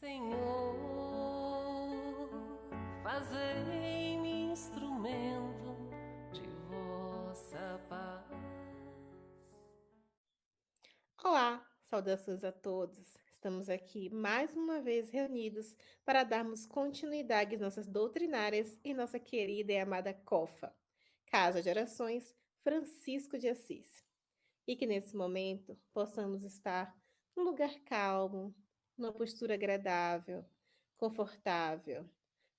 Senhor, fazei-me instrumento de vossa paz. Olá, saudações a todos. Estamos aqui mais uma vez reunidos para darmos continuidade às nossas doutrinárias em nossa querida e amada COFA, Casa de Orações Francisco de Assis. E que nesse momento possamos estar num lugar calmo, numa postura agradável, confortável,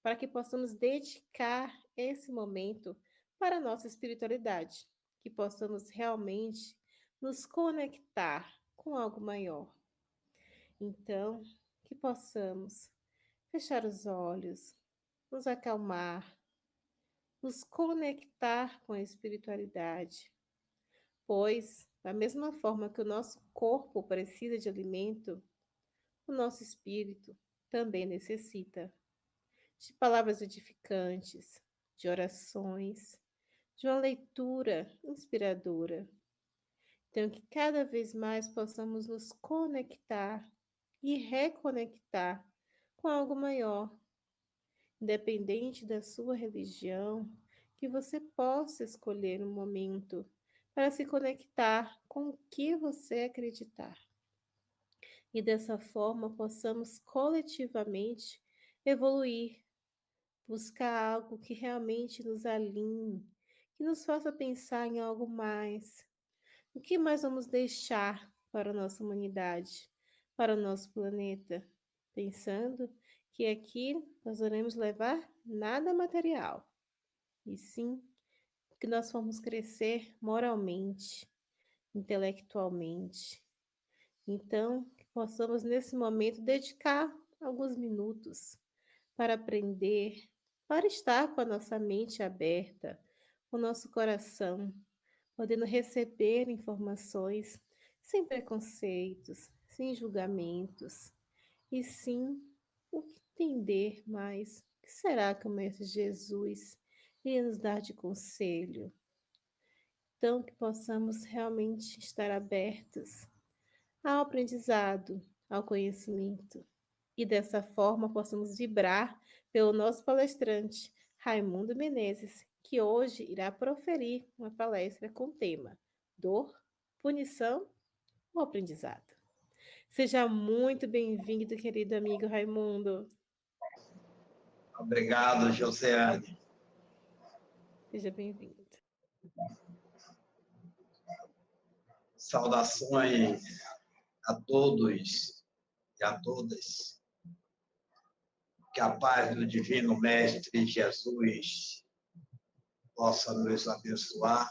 para que possamos dedicar esse momento para a nossa espiritualidade, que possamos realmente nos conectar com algo maior. Então, que possamos fechar os olhos, nos acalmar, nos conectar com a espiritualidade, pois, da mesma forma que o nosso corpo precisa de alimento, o nosso espírito também necessita de palavras edificantes, de orações, de uma leitura inspiradora. Então, que cada vez mais possamos nos conectar e reconectar com algo maior, independente da sua religião, que você possa escolher um momento para se conectar com o que você acreditar. E dessa forma possamos coletivamente evoluir, buscar algo que realmente nos alinhe, que nos faça pensar em algo mais. O que mais vamos deixar para a nossa humanidade, para o nosso planeta? Pensando que aqui nós iremos levar nada material, e sim que nós vamos crescer moralmente, intelectualmente. Então, que possamos nesse momento dedicar alguns minutos para aprender, para estar com a nossa mente aberta, o nosso coração, podendo receber informações sem preconceitos, sem julgamentos, e sim entender mais o que será que o Mestre Jesus iria nos dar de conselho. Então, que possamos realmente estar abertos ao aprendizado, ao conhecimento. E dessa forma possamos vibrar pelo nosso palestrante, Raimundo Menezes, que hoje irá proferir uma palestra com o tema Dor, Punição ou Aprendizado. Seja muito bem-vindo, querido amigo Raimundo. Obrigado, Josiane. Seja bem-vindo. Saudações a todos e a todas. Que a paz do Divino Mestre Jesus possa nos abençoar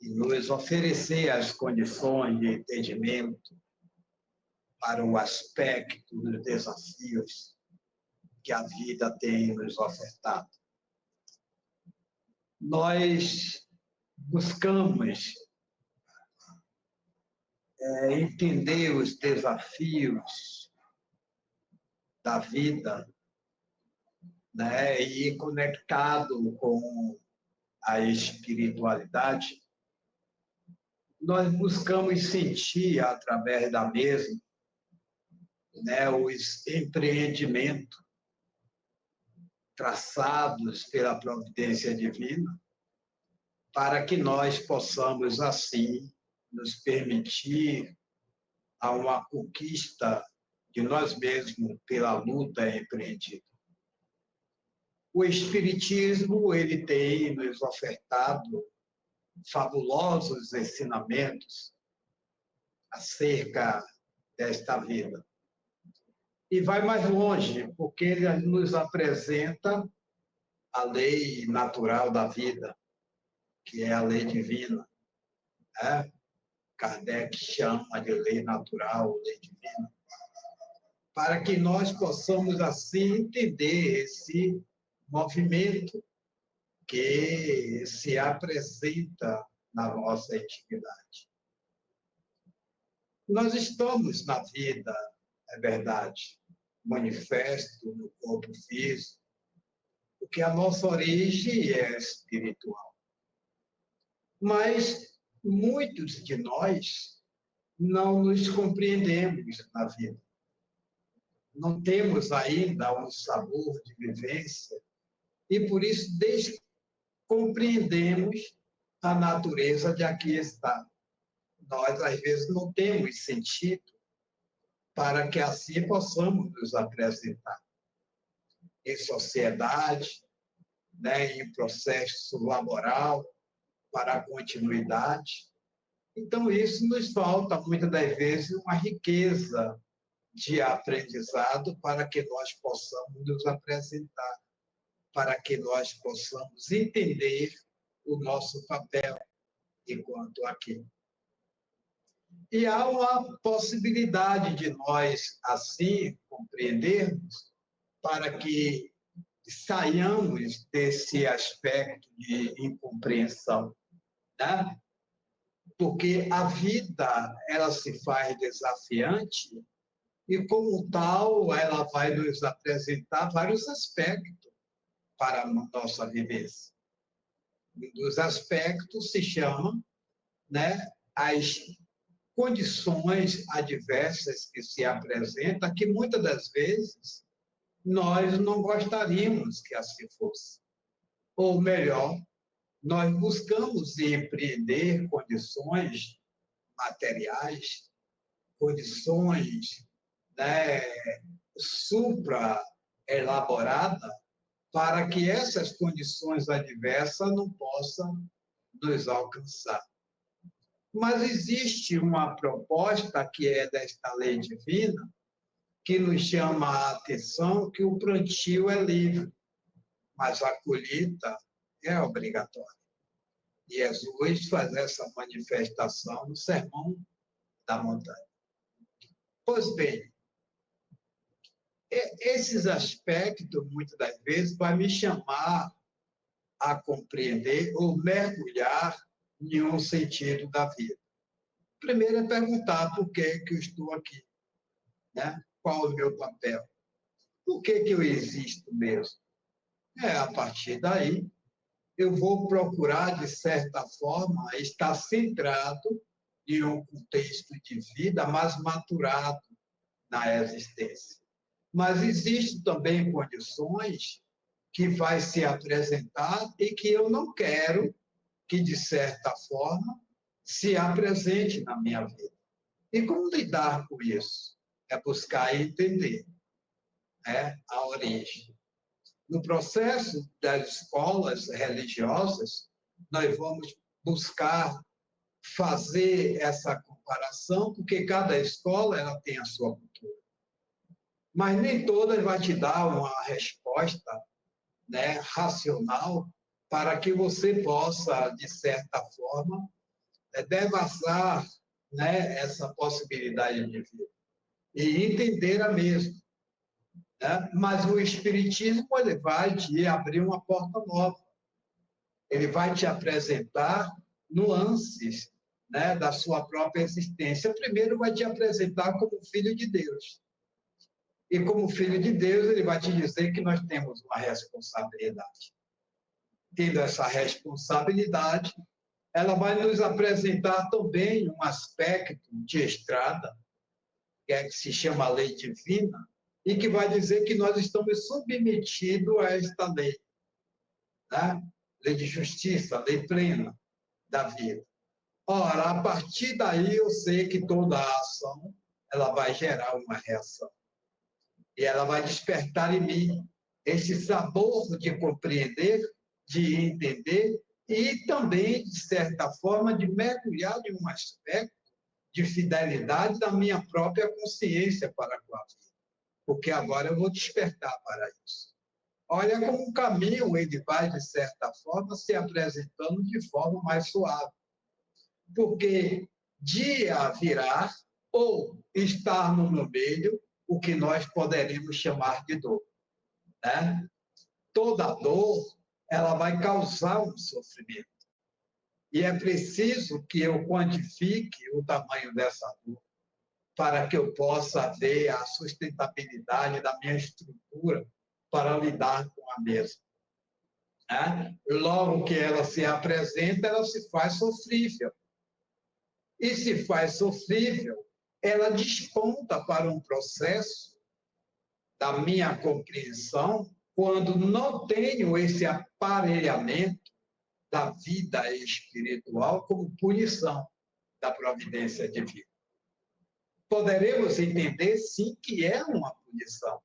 e nos oferecer as condições de entendimento para o aspecto dos desafios que a vida tem nos ofertado. Nós buscamos entender os desafios da vida, né, e conectado com a espiritualidade, nós buscamos sentir através da mesma, né, os empreendimentos traçados pela providência divina, para que nós possamos, assim, nos permitir a uma conquista de nós mesmos pela luta empreendida. O Espiritismo, ele tem nos ofertado fabulosos ensinamentos acerca desta vida. E vai mais longe, porque ele nos apresenta a lei natural da vida, que é a lei divina, né? Kardec chama de lei natural, lei divina, para que nós possamos, assim, entender esse movimento que se apresenta na nossa intimidade. Nós estamos na vida, é verdade, manifesto no corpo físico, porque a nossa origem é espiritual. Mas muitos de nós não nos compreendemos na vida. não temos ainda um sabor de vivência, e por isso descompreendemos a natureza de aqui está. Nós, às vezes, não temos sentido para que assim possamos nos apresentar em sociedade, né, em processo laboral, para a continuidade. Então, isso nos falta, muitas das vezes, uma riqueza de aprendizado para que nós possamos nos apresentar, para que nós possamos entender o nosso papel enquanto aqui. E há uma possibilidade de nós, assim, compreendermos, para que saiamos desse aspecto de incompreensão, né? Porque a vida, ela se faz desafiante e, como tal, ela vai nos apresentar vários aspectos para a nossa vivência. Um dos aspectos se chama, né, as condições adversas que se apresentam, que muitas das vezes nós não gostaríamos que assim fosse. Ou melhor, nós buscamos empreender condições materiais, condições, né, supra-elaboradas, para que essas condições adversas não possam nos alcançar. Mas existe uma proposta que é desta lei divina, que nos chama a atenção que o plantio é livre, mas a colheita é obrigatória. E Jesus faz essa manifestação no Sermão da Montanha. Pois bem, esses aspectos, muitas das vezes, vai me chamar a compreender ou mergulhar em um sentido da vida. Primeiro é perguntar por que eu estou aqui, né? Qual o meu papel? Por que eu existo mesmo? A partir daí, eu vou procurar, de certa forma, estar centrado em um contexto de vida mais maturado na existência. Mas existem também condições que vai se apresentar e que eu não quero que, de certa forma, se apresente na minha vida. E como lidar com isso? É buscar entender, né, a origem. No processo das escolas religiosas, nós vamos buscar fazer essa comparação, porque cada escola ela tem a sua cultura. Mas nem todas vai te dar uma resposta, né, racional para que você possa, de certa forma, devassar, né, essa possibilidade de vida e entender a mesma. Né? Mas o Espiritismo ele vai te abrir uma porta nova. Ele vai te apresentar nuances, né, da sua própria existência. Primeiro, vai te apresentar como filho de Deus. E como filho de Deus, ele vai te dizer que nós temos uma responsabilidade. Tendo essa responsabilidade, ela vai nos apresentar também um aspecto de estrada, que se chama lei divina, e que vai dizer que nós estamos submetidos a esta lei, né? Lei de justiça, lei plena da vida. Ora, a partir daí eu sei que toda a ação ela vai gerar uma reação. E ela vai despertar em mim esse sabor de compreender, de entender e também, de certa forma, de mergulhar em um aspecto de fidelidade da minha própria consciência para com a vida. Porque agora eu vou despertar para isso. Olha como o caminho ele vai, de certa forma, se apresentando de forma mais suave. Porque dia virá ou estar no meio o que nós poderíamos chamar de dor. Né? Toda dor ela vai causar um sofrimento. E é preciso que eu quantifique o tamanho dessa dor para que eu possa ver a sustentabilidade da minha estrutura para lidar com a mesma. Né? Logo que ela se apresenta, ela se faz sofrível. E se faz sofrível, ela desponta para um processo da minha compreensão quando não tenho esse aparelhamento da vida espiritual como punição da providência divina. Poderemos entender, sim, que é uma punição,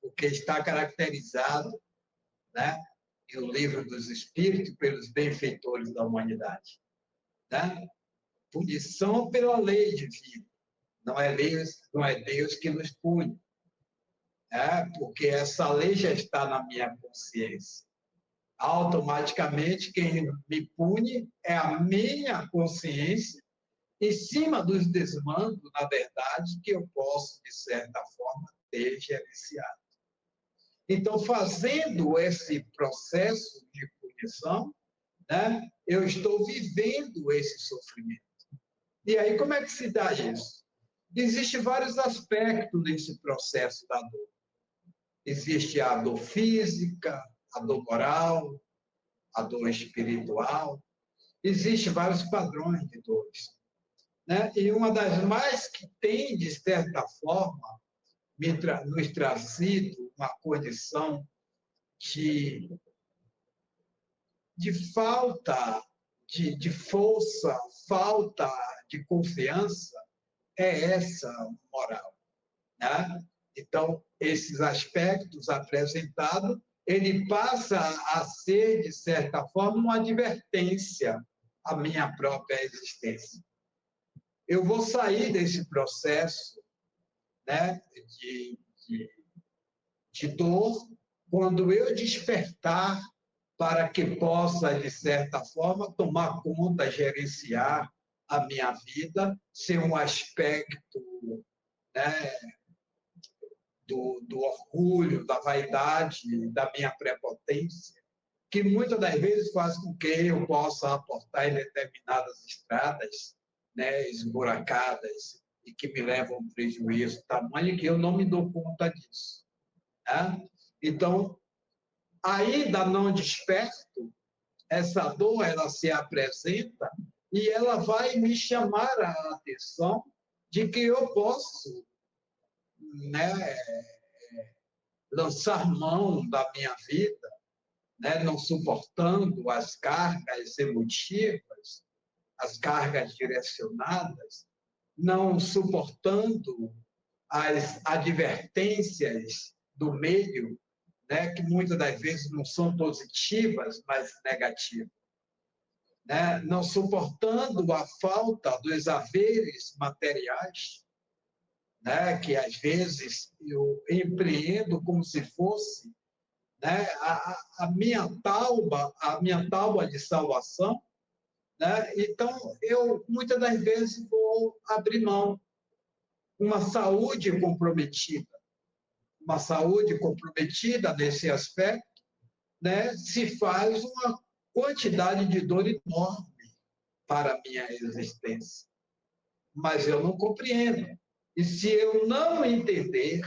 porque está caracterizado, né, no livro dos Espíritos pelos benfeitores da humanidade. Né? Punição pela lei divina. Não é Deus que nos pune. Porque essa lei já está na minha consciência. Automaticamente, quem me pune é a minha consciência, em cima dos desmandos, na verdade, que eu posso, de certa forma, ter gerenciado. Então, fazendo esse processo de punição, né, eu estou vivendo esse sofrimento. E aí, como é que se dá isso? Existem vários aspectos nesse processo da dor. Existe a dor física, a dor moral, a dor espiritual. Existem vários padrões de dores. Né? E uma das mais que tem, de certa forma, nos trazido uma condição de falta de força, falta de confiança, é essa moral. Né? Então, esses aspectos apresentados, ele passa a ser, de certa forma, uma advertência à minha própria existência. Eu vou sair desse processo, né, de dor quando eu despertar para que possa, de certa forma, tomar conta, gerenciar a minha vida, ser um aspecto, né, do orgulho, da vaidade, da minha prepotência, que muitas das vezes faz com que eu possa aportar em determinadas estradas, né, esburacadas, e que me levam a um prejuízo tamanho que eu não me dou conta disso. Né? Então, ainda não desperto, essa dor ela se apresenta e ela vai me chamar a atenção de que eu posso, né, lançar mão da minha vida, né, não suportando as cargas emotivas, as cargas direcionadas, não suportando as advertências do meio, né, que muitas das vezes não são positivas, mas negativas. Né? Não suportando a falta dos haveres materiais, né, que às vezes eu empreendo como se fosse, né, a minha tábua de salvação, né? Então eu muitas das vezes vou abrir mão. Uma saúde comprometida nesse aspecto, né, se faz uma quantidade de dor enorme para a minha existência. Mas eu não compreendo. E se eu não entender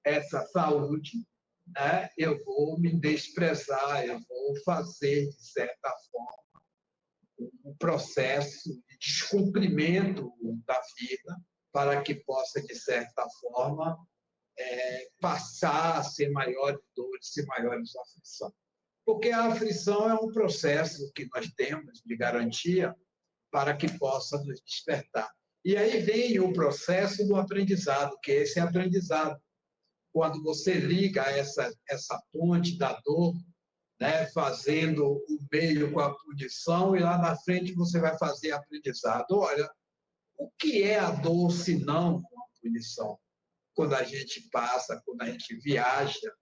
essa saúde, né, eu vou me desprezar, eu vou fazer, de certa forma, um processo de descumprimento da vida para que possa, de certa forma, passar a ser maiores dores, ser maiores aflições. Porque a aflição é um processo que nós temos de garantia para que possa nos despertar. E aí vem o processo do aprendizado, que é esse aprendizado. Quando você liga essa ponte da dor, né, fazendo o meio com a punição, e lá na frente você vai fazer aprendizado. Olha, o que é a dor se não uma punição? Quando a gente passa, quando a gente viaja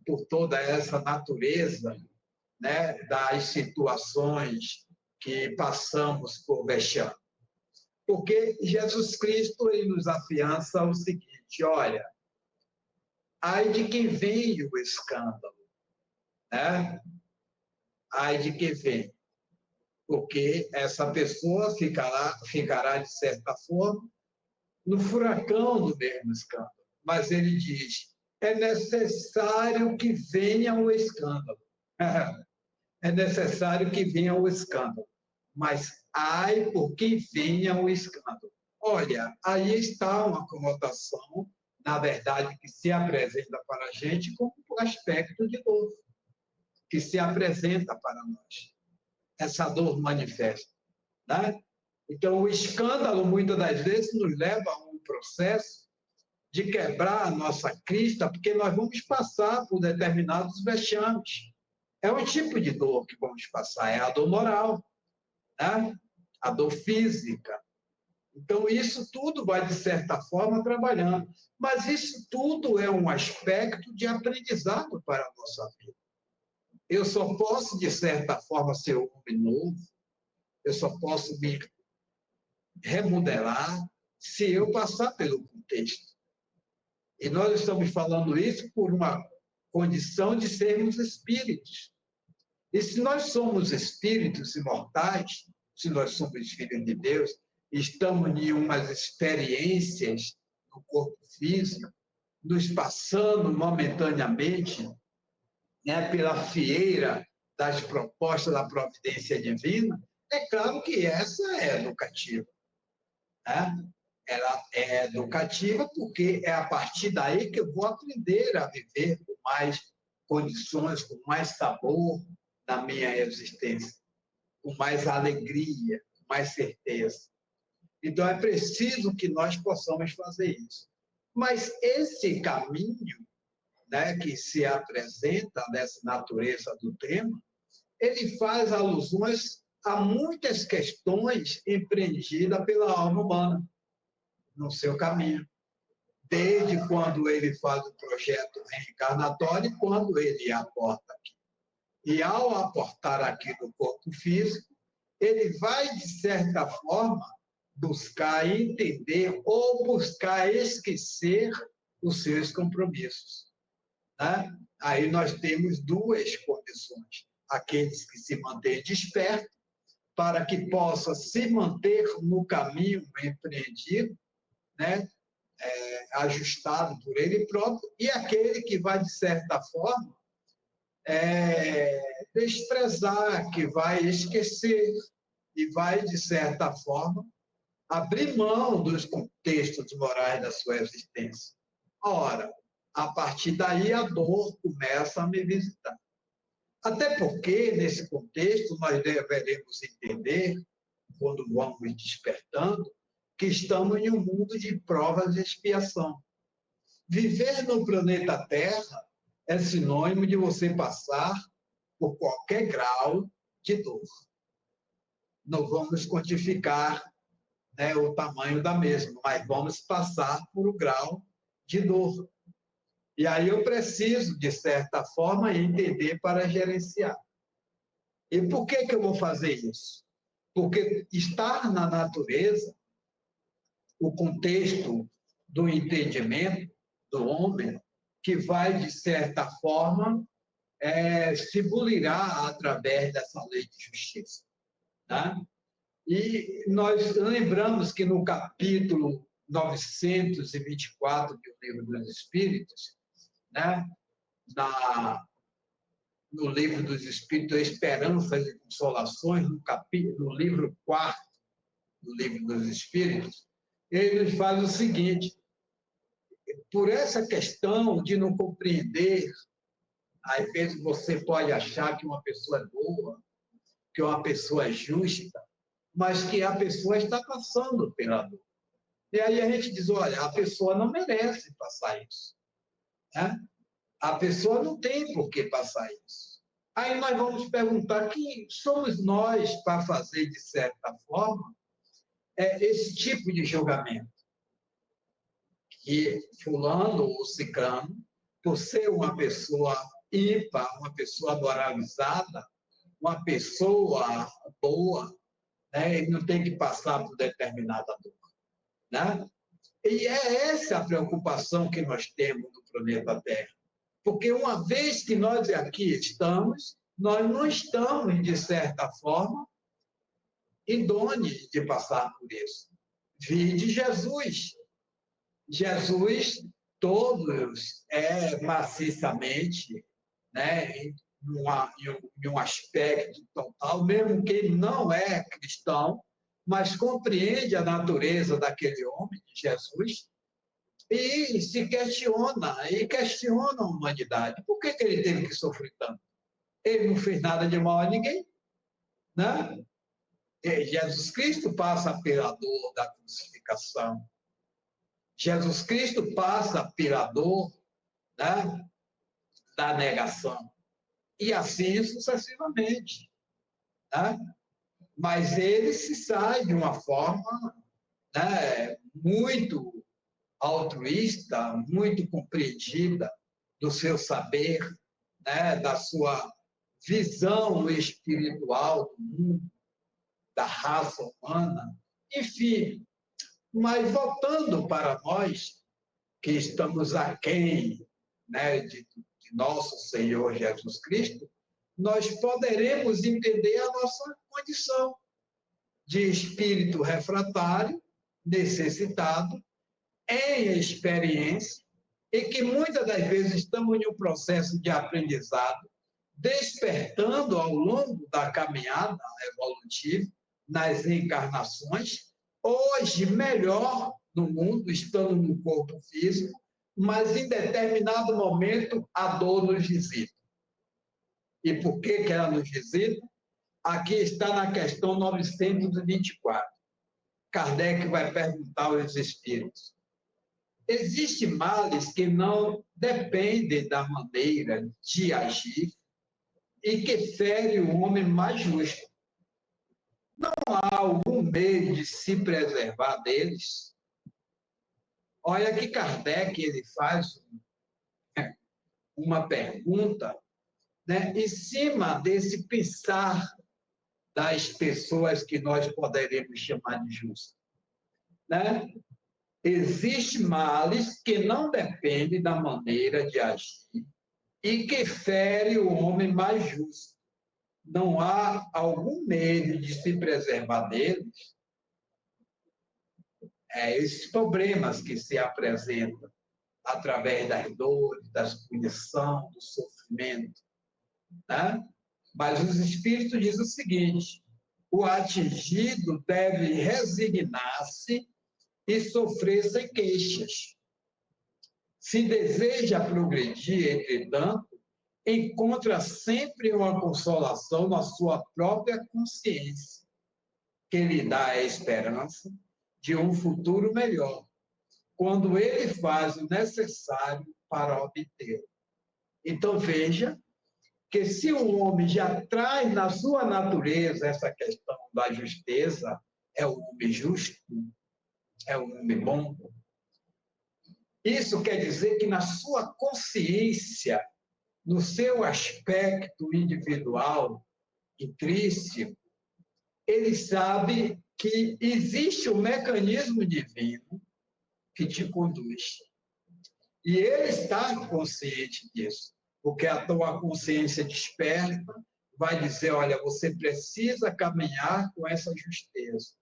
por toda essa natureza, né, das situações que passamos por vexame. Porque Jesus Cristo ele nos afiança o seguinte, olha, ai de quem vem o escândalo, né? Ai de quem vem, porque essa pessoa ficará de certa forma, no furacão do mesmo escândalo. Mas ele diz, é necessário que venha o escândalo. É necessário que venha o escândalo. Mas ai por quem venha o escândalo. Olha, aí está uma conotação, na verdade, que se apresenta para a gente como um aspecto de dor, que se apresenta para nós. Essa dor manifesta, né? Então, o escândalo, muitas das vezes, nos leva a um processo de quebrar a nossa crista, porque nós vamos passar por determinados vexames. É um tipo de dor que vamos passar, é a dor moral, né? A dor física. Então, isso tudo vai, de certa forma, trabalhando. Mas isso tudo é um aspecto de aprendizado para a nossa vida. Eu só posso, de certa forma, ser um homem novo, eu só posso me remodelar se eu passar pelo contexto. E nós estamos falando isso por uma condição de sermos espíritos. E se nós somos espíritos imortais, se nós somos filhos de Deus, estamos em umas experiências no corpo físico, nos passando momentaneamente, né, pela fieira das propostas da providência divina, é claro que essa é educativa, né? Ela é educativa porque é a partir daí que eu vou aprender a viver com mais condições, com mais sabor na minha existência, com mais alegria, com mais certeza. Então, é preciso que nós possamos fazer isso. Mas esse caminho, né, que se apresenta nessa natureza do tema, ele faz alusões a muitas questões empreendidas pela alma humana no seu caminho. Desde quando ele faz o projeto reencarnatório, quando ele aporta aqui. E ao aportar aqui no corpo físico, ele vai, de certa forma, buscar entender ou buscar esquecer os seus compromissos, né? Aí nós temos duas condições. Aqueles que se mantêm despertos, para que possa se manter no caminho empreendido, né? Ajustado por ele próprio, e aquele que vai, de certa forma, desprezar, que vai esquecer, e vai, de certa forma, abrir mão dos contextos morais da sua existência. Ora, a partir daí a dor começa a me visitar. Até porque, nesse contexto, nós deveremos entender, quando vamos despertando, que estamos em um mundo de provas e expiação. Viver no planeta Terra é sinônimo de você passar por qualquer grau de dor. Não vamos quantificar, né, o tamanho da mesma, mas vamos passar por um grau de dor. E aí eu preciso, de certa forma, entender para gerenciar. E por que eu vou fazer isso? Porque estar na natureza, o contexto do entendimento do homem, que vai, de certa forma, se bulirá através dessa lei de justiça. Tá? E nós lembramos que no capítulo 924 do Livro dos Espíritos, né, no Livro dos Espíritos, Esperanças e Consolações, no livro 4 do Livro dos Espíritos, ele nos faz o seguinte: por essa questão de não compreender, às vezes você pode achar que uma pessoa é boa, que uma pessoa é justa, mas que a pessoa está passando pela dor. E aí a gente diz, olha, a pessoa não merece passar isso, né? A pessoa não tem por que passar isso. Aí nós vamos perguntar, quem somos nós para fazer, de certa forma, esse tipo de julgamento? Que fulano ou ciclano, por ser uma pessoa ímpar, uma pessoa moralizada, uma pessoa boa, né, ele não tem que passar por determinada dor, né? E é essa a preocupação que nós temos no planeta Terra. Porque uma vez que nós aqui estamos, nós não estamos, de certa forma, idôneos de passar por isso. Vide Jesus. Jesus, todos maciçamente, né, em um aspecto total, mesmo que ele não é cristão, mas compreende a natureza daquele homem, de Jesus, e se questiona, e questiona a humanidade. Por que ele teve que sofrer tanto? Ele não fez nada de mal a ninguém, né? E Jesus Cristo passa pela dor da crucificação. Jesus Cristo passa pela dor, né, da negação. E assim sucessivamente. Né? Mas ele se sai de uma forma, né, muito altruísta, muito compreendida do seu saber, né, da sua visão espiritual do mundo, da raça humana, enfim. Mas voltando para nós, que estamos aquém, né, de nosso Senhor Jesus Cristo, nós poderemos entender a nossa condição de espírito refratário, necessitado, em experiência, e que muitas das vezes estamos em um processo de aprendizado, despertando ao longo da caminhada evolutiva, nas encarnações, hoje melhor no mundo, estando no corpo físico, mas em determinado momento a dor nos visita. E por que ela nos visita? Aqui está na questão 924. Kardec vai perguntar aos espíritos: existem males que não dependem da maneira de agir e que ferem o homem mais justo. Não há algum meio de se preservar deles? Olha que Kardec ele faz uma pergunta, né, em cima desse pensar das pessoas que nós poderemos chamar de justas. Né? Existem males que não dependem da maneira de agir e que ferem o homem mais justo. Não há algum meio de se preservar deles? Esses problemas que se apresentam através das dores, das punições, do sofrimento. Né? Mas os espíritos dizem o seguinte: o atingido deve resignar-se e sofrer sem queixas. Se deseja progredir, entretanto, encontra sempre uma consolação na sua própria consciência, que lhe dá a esperança de um futuro melhor, quando ele faz o necessário para obtê-lo. Então, veja que se o homem já traz na sua natureza essa questão da justeza, é o homem justo, é o homem bom. Isso quer dizer que na sua consciência, no seu aspecto individual, intrínseco, ele sabe que existe um mecanismo divino que te conduz. E ele está consciente disso, porque a tua consciência desperta, vai dizer: olha, você precisa caminhar com essa justeza.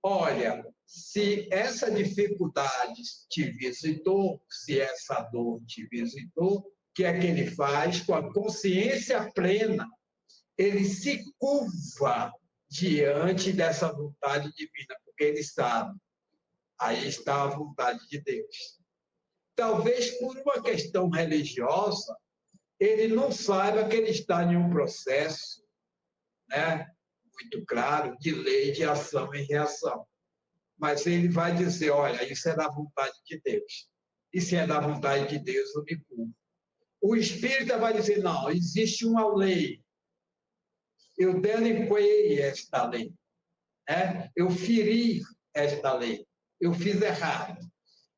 Olha, se essa dificuldade te visitou, se essa dor te visitou, o que é que ele faz? Com a consciência plena, ele se curva diante dessa vontade divina, porque ele sabe, aí está a vontade de Deus. Talvez por uma questão religiosa, ele não saiba que ele está em um processo, né, muito claro, de lei de ação e reação. Mas ele vai dizer: olha, isso é da vontade de Deus. E se é da vontade de Deus, eu me curvo. O espírita vai dizer: não, existe uma lei. Eu delinquei esta lei. Né? Eu feri esta lei. Eu fiz errado.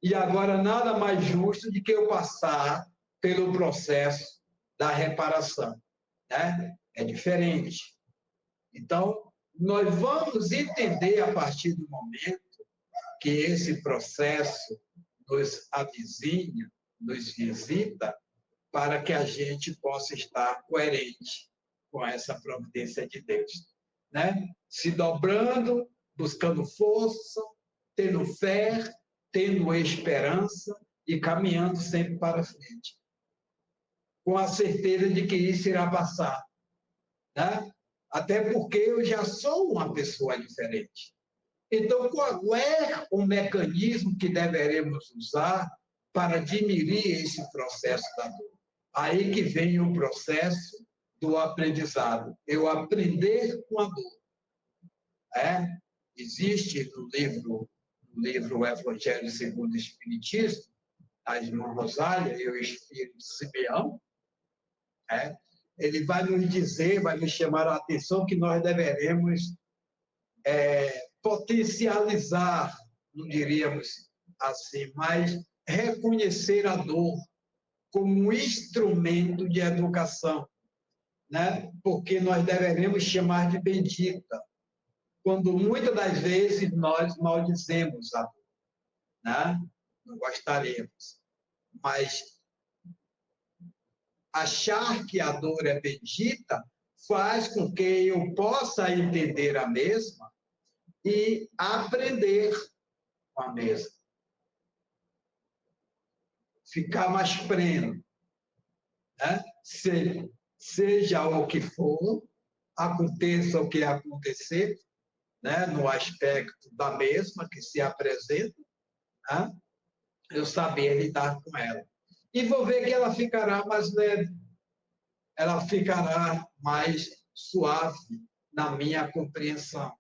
E agora nada mais justo do que eu passar pelo processo da reparação. Né? É diferente. Então, nós vamos entender a partir do momento que esse processo nos avizinha, nos visita, para que a gente possa estar coerente com essa providência de Deus. Né? Se dobrando, buscando força, tendo fé, tendo esperança e caminhando sempre para frente. Com a certeza de que isso irá passar. Né? Até porque eu já sou uma pessoa diferente. Então, qual é o mecanismo que deveremos usar para diminuir esse processo da dor? Aí que vem o processo do aprendizado. Eu aprender com a dor. Existe no livro Evangelho segundo o Espiritismo, a irmã Rosália e o Espírito Simeão, ele vai nos dizer, vai nos chamar a atenção que nós deveremos potencializar, não diríamos assim, mas reconhecer a dor como um instrumento de educação, porque nós deveremos chamar de bendita, quando muitas das vezes nós maldizemos a dor, não gostaríamos, mas achar que a dor é bendita faz com que eu possa entender a mesma e aprender com a mesma. Ficar mais pleno. Seja o que for, aconteça o que acontecer, no aspecto da mesma que se apresenta, eu saber lidar com ela. E vou ver que ela ficará mais leve, ela ficará mais suave na minha compreensão.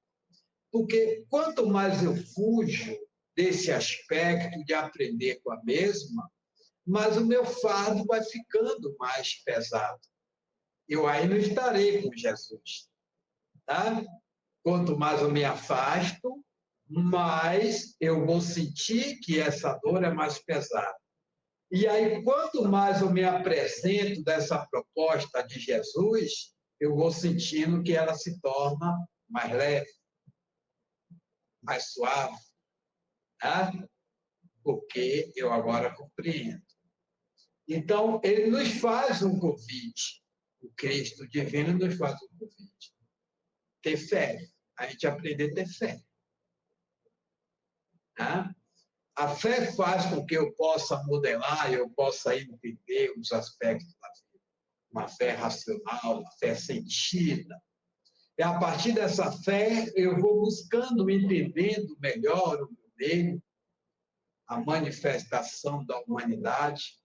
Porque quanto mais eu fujo desse aspecto de aprender com a mesma, mais o meu fardo vai ficando mais pesado. Eu aí não estarei com Jesus. Quanto mais eu me afasto, mais eu vou sentir que essa dor é mais pesada. E aí, quanto mais eu me apresento dessa proposta de Jesus, eu vou sentindo que ela se torna mais leve, mais suave, porque eu agora compreendo. Então, ele nos faz um convite, o Cristo divino nos faz um convite. Ter fé, a gente aprender a ter fé. A fé faz com que eu possa modelar, eu possa entender os aspectos da vida. Uma fé racional, uma fé sentida. E a partir dessa fé, eu vou buscando, entendendo melhor o meu meio, a manifestação da humanidade,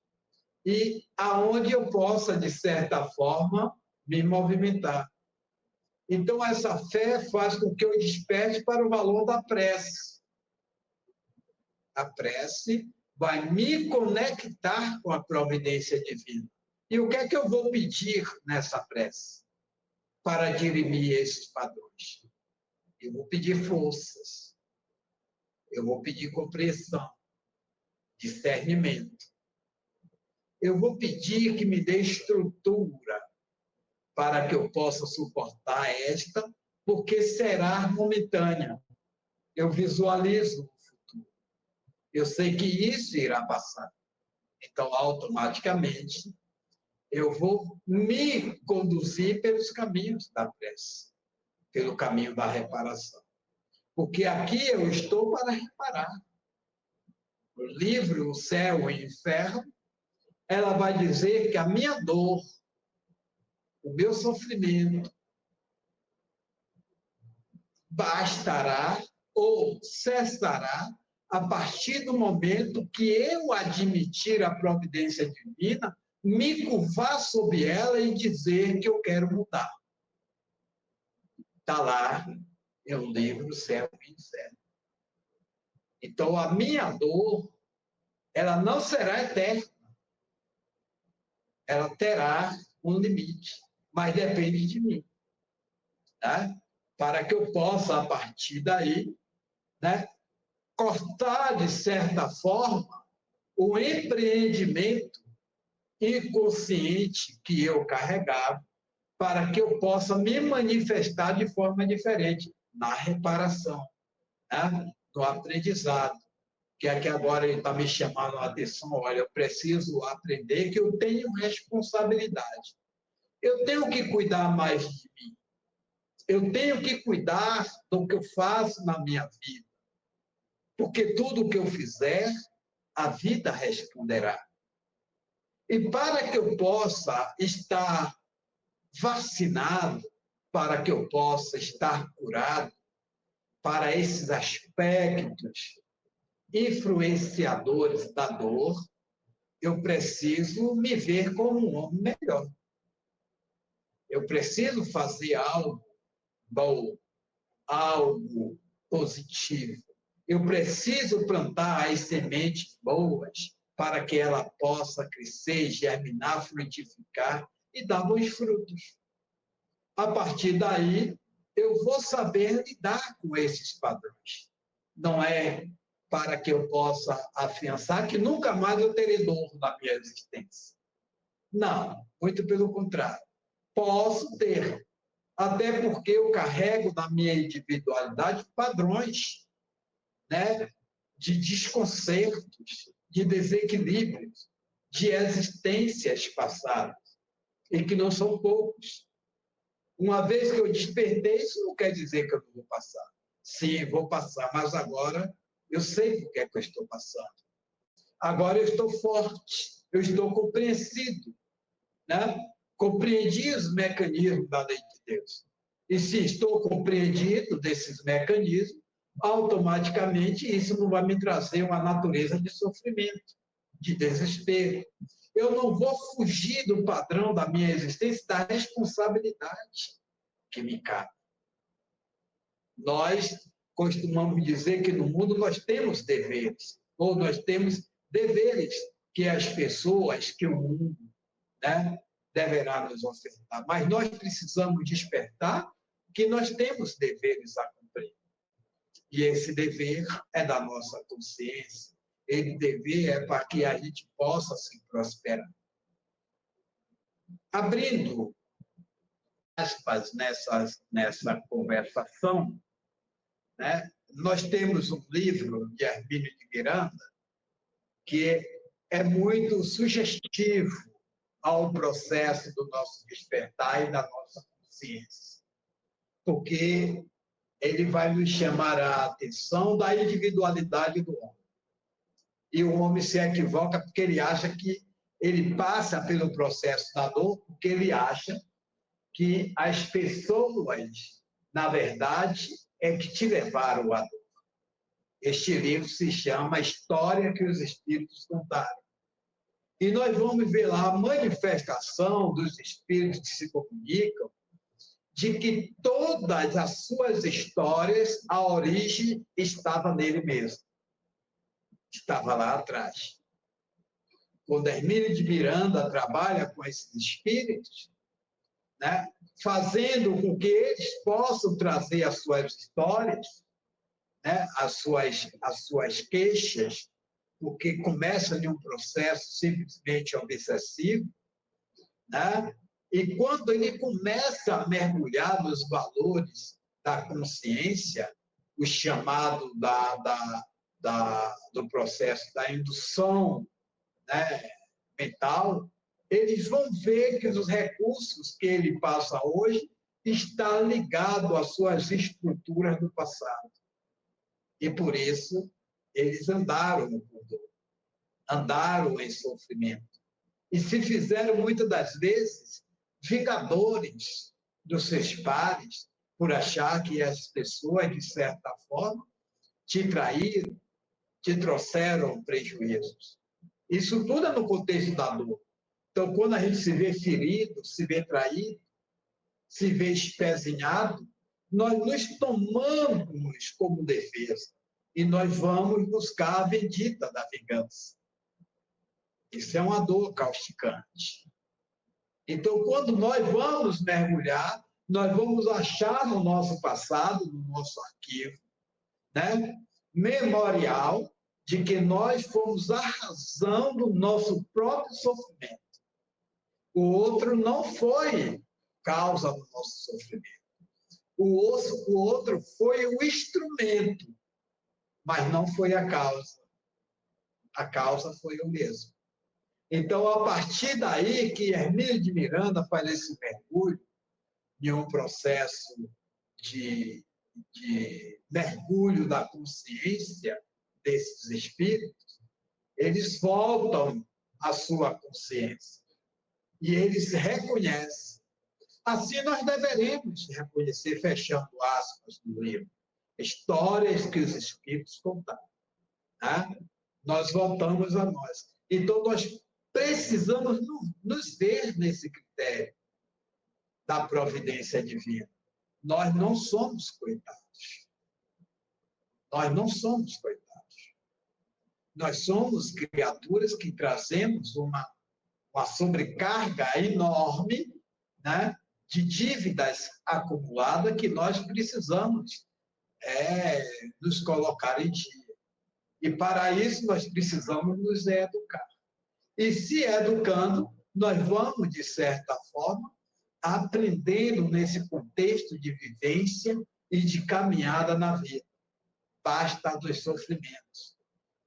e aonde eu possa, de certa forma, me movimentar. Então, essa fé faz com que eu desperte para o valor da prece. A prece vai me conectar com a providência divina. E o que é que eu vou pedir nessa prece para dirimir esses padrões? Eu vou pedir forças. Eu vou pedir compreensão, discernimento. Eu vou pedir que me dê estrutura para que eu possa suportar esta, porque será momentânea. Eu visualizo. Eu sei que isso irá passar. Então, automaticamente, eu vou me conduzir pelos caminhos da prece, pelo caminho da reparação. Porque aqui eu estou para reparar. O livro O Céu e o Inferno, ela vai dizer que a minha dor, o meu sofrimento, bastará ou cessará a partir do momento que eu admitir a providência divina, me curvar sobre ela e dizer que eu quero mudar. Está lá, é o livro Céu e Inferno. Então, a minha dor, ela não será eterna. Ela terá um limite, mas depende de mim. Para que eu possa, a partir daí, cortar, de certa forma, o empreendimento inconsciente que eu carregava, para que eu possa me manifestar de forma diferente na reparação, no aprendizado, que é que agora ele está me chamando a atenção. Olha, eu preciso aprender que eu tenho responsabilidade. Eu tenho que cuidar mais de mim. Eu tenho que cuidar do que eu faço na minha vida. Porque tudo o que eu fizer, a vida responderá. E para que eu possa estar vacinado, para que eu possa estar curado, para esses aspectos influenciadores da dor, eu preciso me ver como um homem melhor. Eu preciso fazer algo bom, algo positivo. Eu preciso plantar as sementes boas para que ela possa crescer, germinar, frutificar e dar bons frutos. A partir daí, eu vou saber lidar com esses padrões. Não é para que eu possa afiançar que nunca mais eu terei dor na minha existência. Não, muito pelo contrário. Posso ter, até porque eu carrego na minha individualidade padrões, né, de desconcertos, de desequilíbrios, de existências passadas, e que não são poucos. Uma vez que eu despertei, isso não quer dizer que eu não vou passar. Sim, vou passar, mas agora eu sei o que é que eu estou passando. Agora eu estou forte, eu estou compreendido, né? Compreendi os mecanismos da lei de Deus. E se estou compreendido desses mecanismos, automaticamente isso não vai me trazer uma natureza de sofrimento, de desespero. Eu não vou fugir do padrão da minha existência, da responsabilidade que me cabe. Nós costumamos dizer que no mundo nós temos deveres, ou nós temos deveres que as pessoas, que o mundo, né, deverá nos ofertar. Mas nós precisamos despertar que nós temos deveres a cumprir. E esse dever é da nossa consciência. Esse dever é para que a gente possa se prosperar. Abrindo aspas nessa conversação, né, nós temos um livro de Hermínio de Miranda que é muito sugestivo ao processo do nosso despertar e da nossa consciência, porque ele vai nos chamar a atenção da individualidade do homem. E o homem se equivoca porque ele acha que ele passa pelo processo da dor, porque ele acha que as pessoas, na verdade, é que te levaram à dor. Este livro se chama A História que os Espíritos Contaram. E nós vamos ver lá a manifestação dos espíritos que se comunicam, de que todas as suas histórias, a origem estava nele mesmo. Estava lá atrás. Quando Hermínio de Miranda trabalha com esses espíritos, né, fazendo com que eles possam trazer as suas histórias, né, as suas queixas, porque começa em um processo simplesmente obsessivo, né? E quando ele começa a mergulhar nos valores da consciência, o chamado do processo da indução, né, mental, eles vão ver que os recursos que ele passa hoje estão ligados às suas estruturas do passado. E por isso eles andaram no mundo, andaram em sofrimento. E se fizeram, muitas das vezes, vingadores dos seus pares, por achar que as pessoas, de certa forma, te traíram, te trouxeram prejuízos. Isso tudo é no contexto da dor. Então, quando a gente se vê ferido, se vê traído, se vê espezinhado, nós nos tomamos como defesa e nós vamos buscar a bendita da vingança. Isso é uma dor causticante. Então, quando nós vamos mergulhar, nós vamos achar no nosso passado, no nosso arquivo, né, memorial de que nós fomos a razão do nosso próprio sofrimento. O outro não foi causa do nosso sofrimento. O outro foi o instrumento, mas não foi a causa. A causa foi o mesmo. Então, a partir daí que Hermínio de Miranda faz esse mergulho em um processo de mergulho da consciência desses espíritos, eles voltam à sua consciência e eles reconhecem. Assim nós deveremos reconhecer, fechando aspas do livro, Histórias que os espíritos contaram. Né? Nós voltamos a nós. Então, nós precisamos nos ver nesse critério da providência divina. Nós não somos coitados. Nós não somos coitados. Nós somos criaturas que trazemos uma sobrecarga enorme, né, de dívidas acumuladas que nós precisamos nos colocar em dia. E para isso nós precisamos nos educar. E se educando, nós vamos, de certa forma, aprendendo nesse contexto de vivência e de caminhada na vida. Basta dos sofrimentos.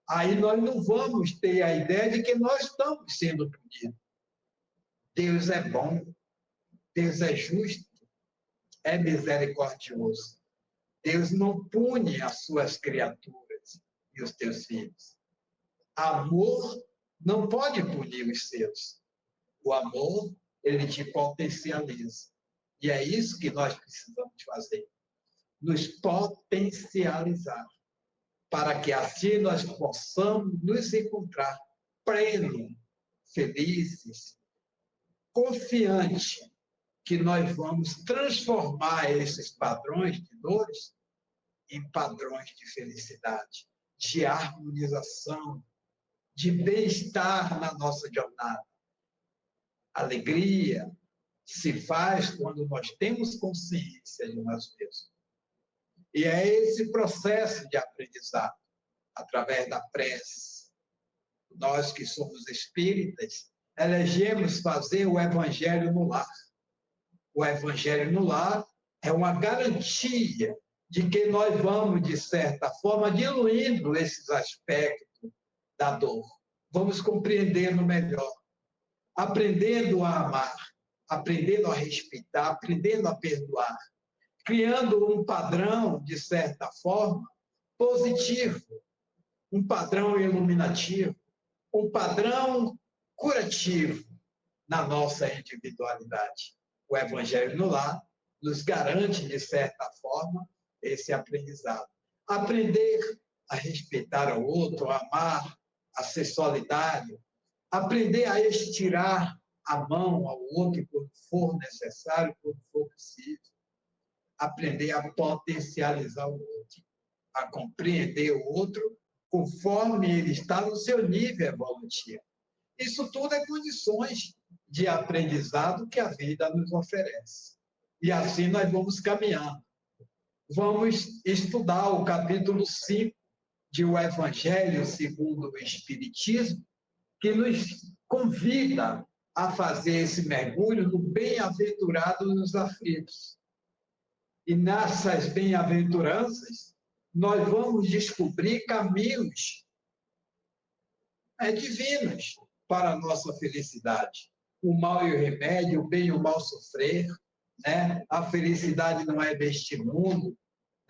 Aí nós não vamos ter a ideia de que nós estamos sendo punidos. Deus é bom, Deus é justo, é misericordioso. Deus não pune as suas criaturas e os teus filhos. Amor não pode punir os seus. O amor, ele te potencializa. E é isso que nós precisamos fazer. Nos potencializar. Para que assim nós possamos nos encontrar plenos, felizes, confiantes que nós vamos transformar esses padrões de dores em padrões de felicidade, de harmonização, de bem-estar na nossa jornada. Alegria se faz quando nós temos consciência de nós mesmos. E é esse processo de aprendizado, através da prece. Nós que somos espíritas, elegemos fazer o Evangelho no lar. O Evangelho no lar é uma garantia de que nós vamos, de certa forma, diluindo esses aspectos da dor. Vamos compreendendo melhor, aprendendo a amar, aprendendo a respeitar, aprendendo a perdoar, criando um padrão, de certa forma, positivo, um padrão iluminativo, um padrão curativo na nossa individualidade. O Evangelho no lar nos garante, de certa forma, esse aprendizado. Aprender a respeitar o outro, a amar, a ser solidário, aprender a estirar a mão ao outro quando for necessário, quando for possível. Aprender a potencializar o outro, a compreender o outro conforme ele está no seu nível evolutivo. Isso tudo é condições de aprendizado que a vida nos oferece. E assim nós vamos caminhando. Vamos estudar o capítulo 5 de O Evangelho segundo o Espiritismo, que nos convida a fazer esse mergulho no bem-aventurado nos aflitos. E nessas bem-aventuranças, nós vamos descobrir caminhos divinos para a nossa felicidade. O mal e o remédio, o bem e o mal sofrer, né? A felicidade não é deste mundo,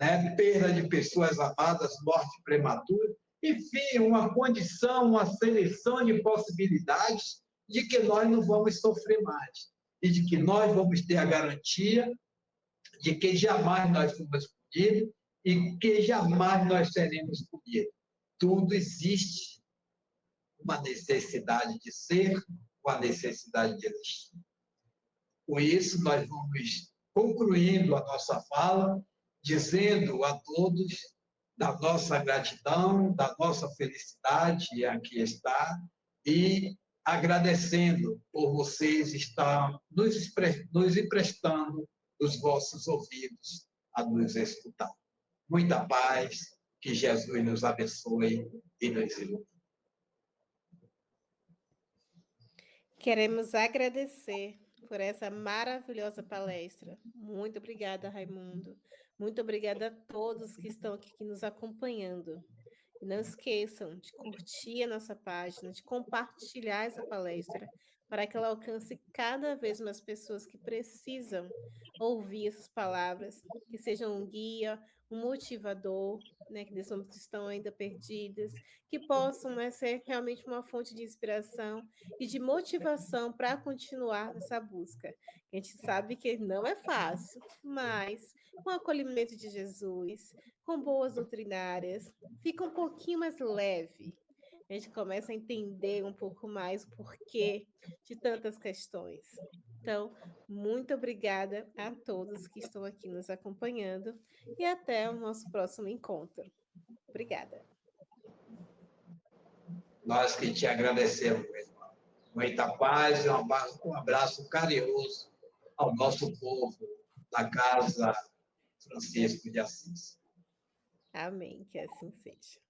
né? Perda de pessoas amadas, morte prematura. Enfim, uma condição, uma seleção de possibilidades de que nós não vamos sofrer mais e de que nós vamos ter a garantia de que jamais nós fomos punidos e que jamais nós seremos punidos. Tudo existe uma necessidade de ser, uma necessidade de existir. Com isso, nós vamos concluindo a nossa fala, dizendo a todos da nossa gratidão, da nossa felicidade, e aqui está, e agradecendo por vocês estar nos emprestando os vossos ouvidos a nos escutar. Muita paz, que Jesus nos abençoe e nos ilumine. Queremos agradecer por essa maravilhosa palestra. Muito obrigada, Raimundo. Muito obrigada a todos que estão aqui nos acompanhando. E não esqueçam de curtir a nossa página, de compartilhar essa palestra, para que ela alcance cada vez mais pessoas que precisam ouvir essas palavras, que sejam um guia, um motivador, né, que nesse momento estão ainda perdidas, que possam, né, ser realmente uma fonte de inspiração e de motivação para continuar nessa busca. A gente sabe que não é fácil, mas com o acolhimento de Jesus, com boas doutrinárias, fica um pouquinho mais leve. A gente começa a entender um pouco mais o porquê de tantas questões. Então, muito obrigada a todos que estão aqui nos acompanhando e até o nosso próximo encontro. Obrigada. Nós que te agradecemos, meu irmão. Muita paz e um abraço carinhoso ao nosso povo da Casa Francisco de Assis. Amém, que assim seja.